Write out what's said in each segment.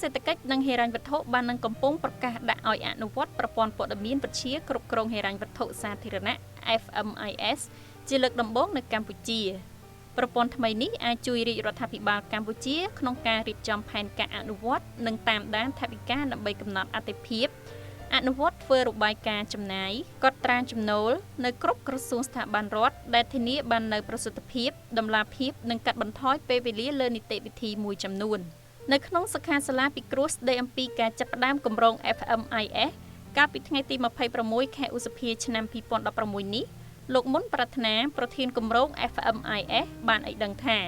សេដ្ឋកិច្ចនិងហិរញ្ញវត្ថុបាននឹងកំពុងប្រកាសដាក់ឲ្យអនុវត្តប្រព័ន្ធព័ត៌មានវិទ្យាគ្រប់គ្រងហិរញ្ញវត្ថុសាធារណៈ FMIS ជាលើកដំបូងនៅកម្ពុជាប្រព័ន្ធថ្មីនេះអាចជួយរាជរដ្ឋាភិបាលកម្ពុជាក្នុងការរៀបចំផែនការអនុវត្តនិងតាមដានថវិកាដើម្បីកំណត់អតិភិបអនុវត្តធ្វើរបាយការណ៍ចំណាយកត់ត្រាចំណូលនៅគ្រប់ក្រសួងស្ថាប័នរដ្ឋដែលធានាបាននូវប្រសិទ្ធភាពតម្លាភាពនិងកាត់បន្ថយពេលវេលាលើនីតិវិធីមួយចំនួននៅក្នុងសិក្ខាសាលាពិគ្រោះស្ដីអំពីការចាប់ផ្ដើមគម្រោង FMIS កាលពីថ្ងៃទី26ខែឧសភាឆ្នាំ2016នេះលោកមុនប្រាថ្នាប្រធានគម្រោង FMIS បានឲ្យដឹងថា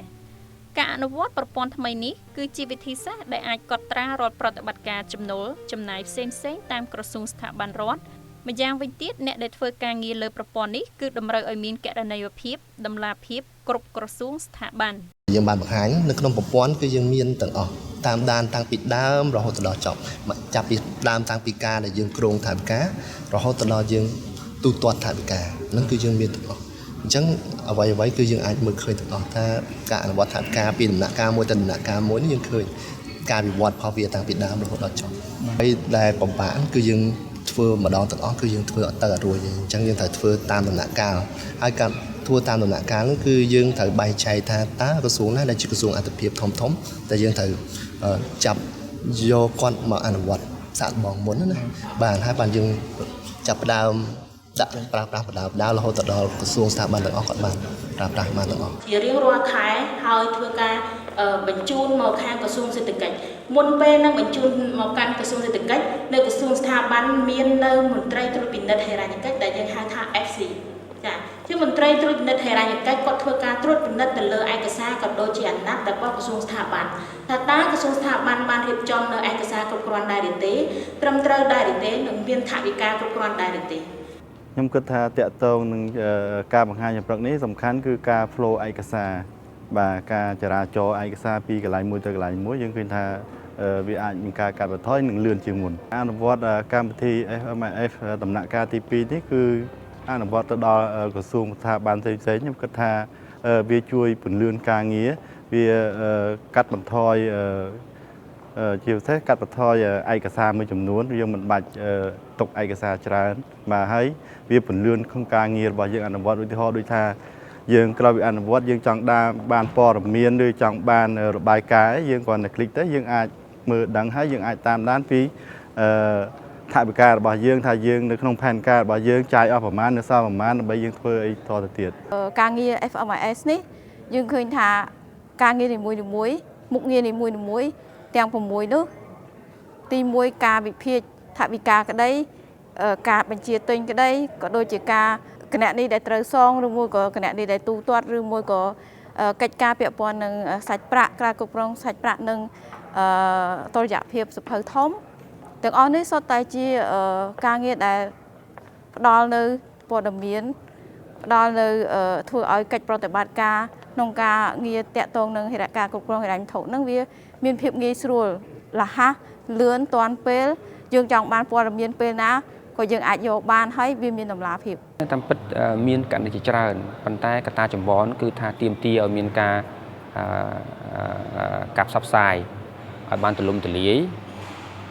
ការអនុវត្តប្រព័ន្ធថ្មីនេះគឺជាវិធីសាស្ត្រដែលអាចកត់ត្រារាល់ប្រតិបត្តិការចំណូលចំណាយផ្សេងៗតាមក្រសួងស្ថាប័នរដ្ឋម្យ៉ាងវិញទៀតអ្នកដែលធ្វើការងារលើប្រព័ន្ធនេះគឺតម្រូវឲ្យមានគណនេយ្យភាពតម្លាភាពគ្រប់ក្រសួងស្ថាប័នយើងបានបង្ហាញនៅក្នុងប្រព័ន្ធគឺយើងមានទាំងអស់តាមដានតាំងពីដើមរហូតដល់ចប់ចាប់ពីដើមតាំងពីការដែលយើងគ្រោងថវិការហូតដល់យើងទូទាត់ថវិកានឹងគឺយើងមានទាំងអស់អញ្ចឹងអ្វីគឺយើងអាចមើលឃើញទាំងអស់ថាការអនុវត្តថវិកាពីដំណាក់កាលមួយទៅដំណាក់កាលមួយនេះយើងឃើញការវិវត្តផលវាតាំងពីដើមរហូតដល់ចប់ហើយដែលបំផានគឺយើងធ្វើម្ដងទាំងអស់គឺយើងធ្វើអត់ទៅអត់រួចទេអញ្ចឹងយើងត្រូវធ្វើតាមដំណាក់កាលហើយការធ្វើតាមដំណាក់កាលនោះគឺយើងត្រូវបែងចែកថាតើក្រសួងណាដែលជាក្រសួងអត្ថិភាពធំតែយើងត្រូវចាប់យកគាត់មកអនុវត្តសាកល្បងមុនណាបាទហើយបានយើងចាប់ផ្ដើមដាក់ប្រើប្រាស់បដារហូតដល់ក្រសួងស្ថាប័នទាំងអស់គាត់បានប្រើប្រាស់បានទាំងអស់ជារៀងរាល់ខែហើយធ្វើការបញ្ជូនមកខាងក្រសួងសេដ្ឋកិច្ចមុនពេលនឹងបញ្ជូនមកកាន់ក្រសួងសេដ្ឋកិច្ចនៅក្រសួងស្ថាប័នមាននៅមន្ត្រីត្រួតពិនិត្យហិរញ្ញកិច្ចដែលយើងហៅថា FC ចាជាមន្ត្រីត្រួតពិនិត្យហិរញ្ញកិច្ចគាត់ធ្វើការត្រួតពិនិត្យទៅលើឯកសារក៏ដូចជាអាណត្តិរបស់ក្រសួងស្ថាប័នថាតើក្រសួងស្ថាប័នបានរៀបចំនៅឯកសារគ្រប់គ្រាន់ដែរឬទេត្រឹមត្រូវដែរឬទេនិងមានថវិកាគ្រប់គ្រាន់ដែរឬទេខ្ញុំគិតថាតកតងនឹងការបង្ហាញចម្រឹកនេះសំខាន់គឺការ flow ឯកសារបាទការចរាចរណ៍ឯកសារពីកន្លែងមួយទៅកន្លែងមួយយើងឃើញថាវាអាចមានការកាត់បន្ថយនិងលឿនជាងមុនអនុវត្តកម្មវិធី FMIS ដំណាក់កាលទី2នេះគឺអនុវត្តទៅដល់ក្រសួងស្ថាប័នផ្សេងៗខ្ញុំគិតថាវាជួយពន្លឿនការងារវាកាត់បន្ថយជាពិសេសកាត់បន្ថយឯកសារមួយចំនួនយើងមិនបាច់ទុកឯកសារច្រើនបាទហើយវាពន្លឿនក្នុងការងាររបស់យើងអនុវត្តឧទាហរណ៍ដូចថាយើងក្រោយពីអនុវត្តយើងចង់បានព័ត៌មានឬចង់បានរបាយការណ៍យើងគ្រាន់តែคลิกទៅយើងអាចមើលដឹងហើយយើងអាចតាមដានពីថវិការបស់យើងថាយើងនៅក្នុងផែនការរបស់យើងចាយអស់ប្រមាណនៅសល់ប្រមាណដើម្បីយើងធ្វើអីតទៅទៀតការងារ FMIS នេះយើងឃើញថាការងារនីមួយៗមុខងារនីមួយៗទាំង6នោះទី1ការវិភាគថវិកាក្តីការបញ្ជាទិញក្តីក៏ដូចជាការគណនីដែលត្រូវសងឬមួយក៏គណនីដែលទូទាត់ឬមួយក៏កិច្ចការពាក់ព័ន្ធនឹងសាច់ប្រាក់ការគ្រប់គ្រងសាច់ប្រាក់និងតុល្យភាពសភៅធំទាំងអស់នេះសុទ្ធតែជាការងារដែលផ្ដល់នៅព័ត៌មានផ្ដល់នៅធ្វើឲ្យកិច្ចប្រតិបត្តិការក្នុងការងារតាក់ទងនឹងហិរញ្ញការគ្រប់គ្រងហិរញ្ញវត្ថុនឹងវាមានភាពងាយស្រួលរហ័សលឿនទាន់ពេលយើងចង់បានព័ត៌មានពេលណាក៏យើងអាចយកបានហើយវាមានតម្លាភាពតាមពិតមានករណីជាច្រើនប៉ុន្តែកត្តាចម្បងគឺថាទាមទារឲ្យមានការកាប់ផ្សព្វផ្សាយឲ្យបានទូលំទូលាយ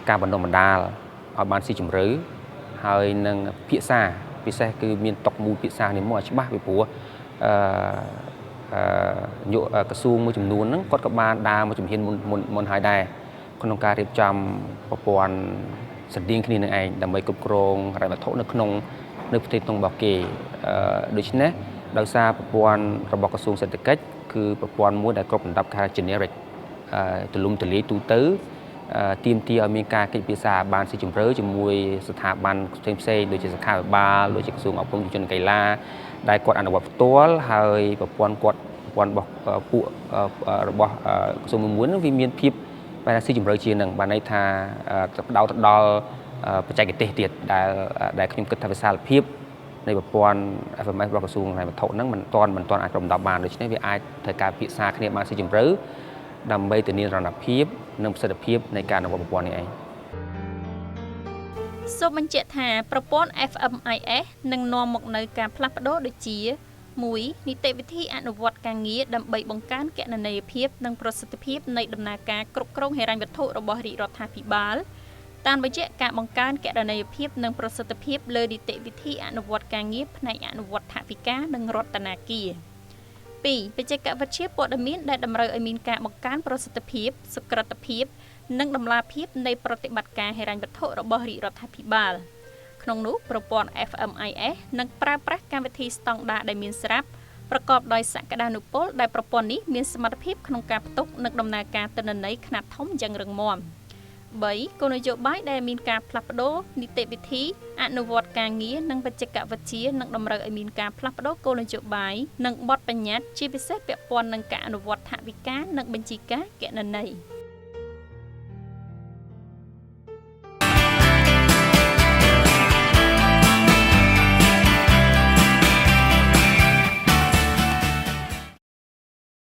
ការបណ្ដុះបណ្ដាលឲ្យបានស៊ីជម្រៅហើយនឹងភាសាពិសេសគឺមានតុកមូលភាសានេះមកឲ្យច្បាស់ពីព្រោះក្រសួងមួយចំនួនហ្នឹងគាត់ក៏បានដើរមកជំហានមុនហើយដែរក្នុងការរៀបចំប្រព័ន្ធស្រដៀងគ្នានឹងឯងដើម្បីគ្រប់គ្រងហិរញ្ញវត្ថុនៅប្រទេសក្នុងរបស់គេដូច្នេះដោយសារប្រព័ន្ធរបស់ក្រសួងសេដ្ឋកិច្ចគឺប្រព័ន្ធមួយដែលគ្រប់លំដាប់គេហៅ generic ទូលំទូលាយទូទៅទាមទារឲ្យមានការកិច្ចពិភាក្សាបានស៊ីជម្រៅជាមួយស្ថាប័នផ្សេងៗដូចជាសុខាភិបាលដូចជាក្រសួងអប់រំយុវជននិងកីឡាដែលគាត់អនុវត្តផ្ទាល់ហើយប្រព័ន្ធរបស់ពួករបស់ក្រសួងមួយនោះវាមានភាពបែរស៊ីជម្រៅជាងនឹងបានន័យថាផ្ដោតទៅដល់បច្ចេកទេសទៀតដែលខ្ញុំគិតថាវិសាលភាពនៃប្រព័ន្ធ FMS របស់ក្រសួងហិរញ្ញវត្ថុហ្នឹងមិនទាន់អាចរំដោះបានដូច្នេះវាអាចត្រូវការពិភាក្សាគ្នាបានស៊ីជម្រៅដើម្បីធានារណភាពនិងប្រសិទ្ធភាពនៃការអនុវត្តប្រព័ន្ធនេះឯងសូមបញ្ជាក់ថាប្រព័ន្ធ FMIS នឹងនាំមកនូវការផ្លាស់ប្ដូរដូចជា 1. នីតិវិធីអនុវត្តការងារដើម្បីបង្កើនគណនេយ្យភាពនិងប្រសិទ្ធភាពនៃដំណើរការគ្រប់គ្រងហិរញ្ញវត្ថុរបស់រាជរដ្ឋាភិបាលតាមរយៈការបង្កើនគណនេយ្យភាពនិងប្រសិទ្ធភាពលើនីតិវិធីអនុវត្តការងារផ្នែកអនុវត្តថវិកានិងរដ្ឋាភិបាល 2. បច្ចេកវិទ្យាព័ត៌មានដែលតម្រូវឲ្យមានការបង្កើនប្រសិទ្ធភាពសុក្រឹតភាពនិងតម្លាភាពនៃប្រតិបត្តិការហិរញ្ញវត្ថុរបស់រាជរដ្ឋាភិបាលក្នុងនោះប្រព័ន្ធ FMIS នឹងប្រើប្រាស់កម្មវិធីស្តង់ដារដែលមានស្រាប់ប្រកបដោយសក្តានុពលដែលប្រព័ន្ធនេះមានសមត្ថភាពក្នុងការផ្ទុកនិងដំណើរការទិន្នន័យខ្នាតធំយ៉ាងរឹងមាំ 3. គោលនយោបាយដែលមានការផ្លាស់ប្ដូរនីតិវិធីអនុវត្តការងារនិងបច្ចេកវិទ្យានឹងតម្រូវឲ្យមានការផ្លាស់ប្ដូរគោលនយោបាយនិងបទបញ្ញត្តិជាពិសេសពាក់ព័ន្ធនឹងការអនុវត្តថវិកានិងបញ្ជីការគណនេយ្យ